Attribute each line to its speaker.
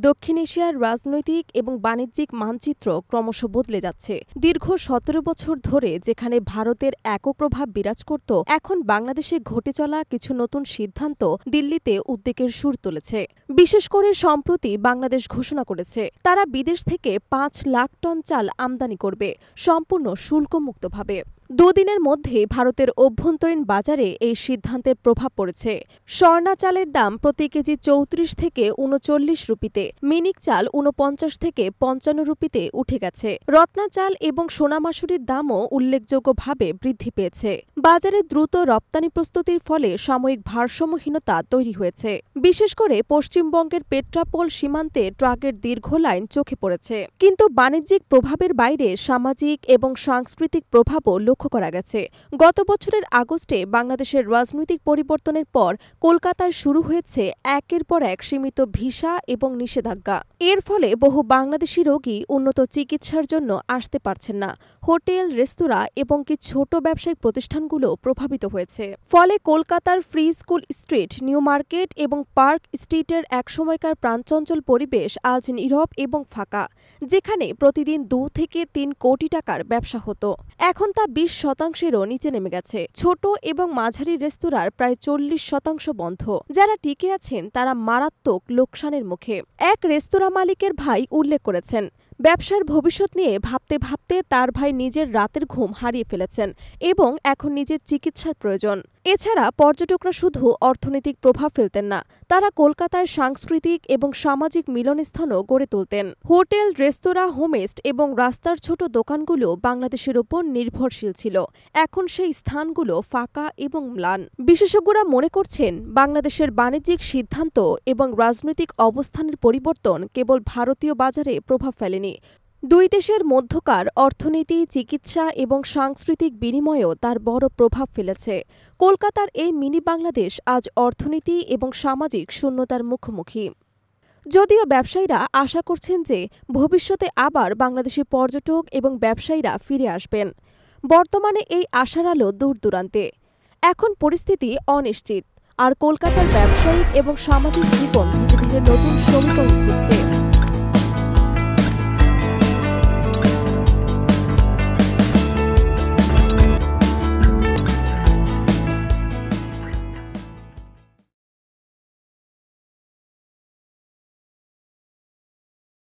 Speaker 1: দক্ষিণ এশিয়ার রাজনৈতিক এবং বাণিজ্যিক মানচিত্র ক্রমশ বদলে যাচ্ছে। দীর্ঘ ১৭ বছর ধরে যেখানে ভারতের একক প্রভাব বিরাজ করত, এখন বাংলাদেশে ঘটে চলা কিছু নতুন সিদ্ধান্ত দিল্লিতে উদ্বেগের সুর তুলেছে। বিশেষ করে সম্প্রতি বাংলাদেশ ঘোষণা করেছে তারা বিদেশ থেকে ৫ লাখ টন চাল আমদানি করবে, সম্পূর্ণ শুল্কমুক্তভাবে। দুদিনের মধ্যে ভারতের অভ্যন্তরীণ বাজারে এই সিদ্ধান্তের প্রভাব পড়েছে। স্বর্ণা চালের দাম প্রতি কেজি ৩৪ থেকে ৩৯ রুপিতে, মিনিক চাল ৪৯ থেকে ৫৫ রুপিতে উঠে গেছে। রত্না চাল এবং সোনামাসুরির দামও উল্লেখযোগ্যভাবে বৃদ্ধি পেয়েছে। বাজারে দ্রুত রপ্তানি প্রস্তুতির ফলে সাময়িক ভারসাম্যহীনতা তৈরি হয়েছে। বিশেষ করে পশ্চিমবঙ্গের পেট্রাপোল সীমান্তে ট্রাকের দীর্ঘ লাইন চোখে পড়েছে। কিন্তু বাণিজ্যিক প্রভাবের বাইরে সামাজিক এবং সাংস্কৃতিক প্রভাবও লক্ষ্য করা গেছে। গত বছরের আগস্টে বাংলাদেশের রাজনৈতিক পরিবর্তনের পর কলকাতায় শুরু হয়েছে একের পর এক সীমিত ভিসা এবং নিষেধাজ্ঞা। এর ফলে বহু বাংলাদেশি রোগী উন্নত চিকিৎসার জন্য আসতে পারছেন না। হোটেল, রেস্তোরাঁ এবং কি ছোট ব্যবসায়িক প্রতিষ্ঠানগুলো প্রভাবিত হয়েছে। ফলে কলকাতার free school street, new market এবং পার্ক স্ট্রিটের একসময়কার প্রাণচঞ্চল পরিবেশ আজ নীরব এবং ফাঁকা। যেখানে প্রতিদিন ২ থেকে ৩ কোটি টাকার ব্যবসা হতো, এখন তা ২০% নিচে নেমে গেছে। ছোট এবং মাঝারি রেস্তোরাঁর প্রায় ৪০% বন্ধ। যারা টিকে আছেন তারা মারাত্মক লোকসানের মুখে। এক রেস্তোরাঁ মালিকের ভাই উল্লেখ করেছেন, ব্যবসার ভবিষ্যৎ নিয়ে ভাবতে ভাবতে তার ভাই নিজের রাতের ঘুম হারিয়ে ফেলেছেন এবং এখন নিজের চিকিৎসার প্রয়োজন। এছাড়া পর্যটকরা শুধু অর্থনৈতিক প্রভাব ফেলতেন না, তারা কলকাতায় সাংস্কৃতিক এবং সামাজিক মিলনস্থলও গড়ে তুলতেন। হোটেল, রেস্তোরাঁ, হোমস্টে এবং রাস্তার ছোট দোকানগুলো বাংলাদেশের ওপর নির্ভরশীল ছিল। এখন সেই স্থানগুলো ফাঁকা এবং ম্লান। বিশেষজ্ঞরা মনে করছেন, বাংলাদেশের বাণিজ্যিক সিদ্ধান্ত এবং রাজনৈতিক অবস্থানের পরিবর্তন কেবল ভারতীয় বাজারে প্রভাব ফেলেনি, দুই দেশের মধ্যকার অর্থনীতি, চিকিৎসা এবং সাংস্কৃতিক বিনিময়েও তার বড় প্রভাব ফেলেছে। কলকাতার এই মিনি বাংলাদেশ আজ অর্থনীতি এবং সামাজিক শূন্যতার মুখোমুখি। যদিও ব্যবসায়ীরা আশা করছেন যে ভবিষ্যতে আবার বাংলাদেশি পর্যটক এবং ব্যবসায়ীরা ফিরে আসবেন। বর্তমানে এই আশার আলো দূর-দূরান্তে। এখন পরিস্থিতি অনিশ্চিত, আর কলকাতার ব্যবসায়িক এবং সামাজিক জীবন ধীরে ধীরে নতুন সমীকরণ খুঁজছে।